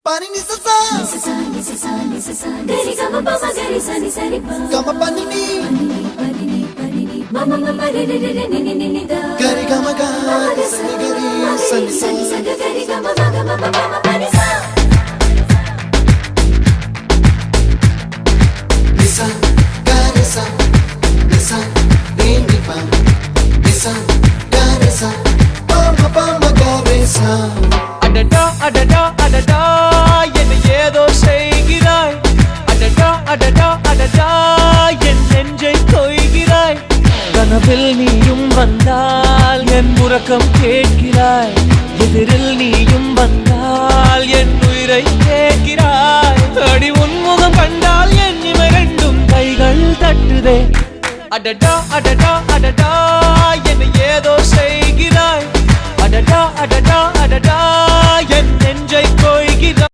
Pani ni sa sa gari gama pa ma gari sa ni sa ri pa gama pani ni mama mama re re re ni ni ni da gari gama ga sa ni gari sa ni sa gari gama ma gama mama pani sa nisa gari sa nisa re ni pa nisa gari sa pa ma gari sa அடடா அடடா அடடா என்ன ஏதோ செய்கிறாய் அடடா அடடா அடடா என் நெஞ்சை கொய்கிறாய் கனவில் நீயும் வந்தால் என் உறக்கம் கேட்கிறாய் எதிரில் நீயும் வந்தால் என் உயிரை கேட்கிறாய் அடி உன்முகம் கண்டால் என் இமை ரெண்டும் கைகள் தட்டுதே அடடா அடடா அடடா என்ன ஏதோ செய்கிறாய் அடடா அடடா அடடா என் நெஞ்சை கொய்கிறாய்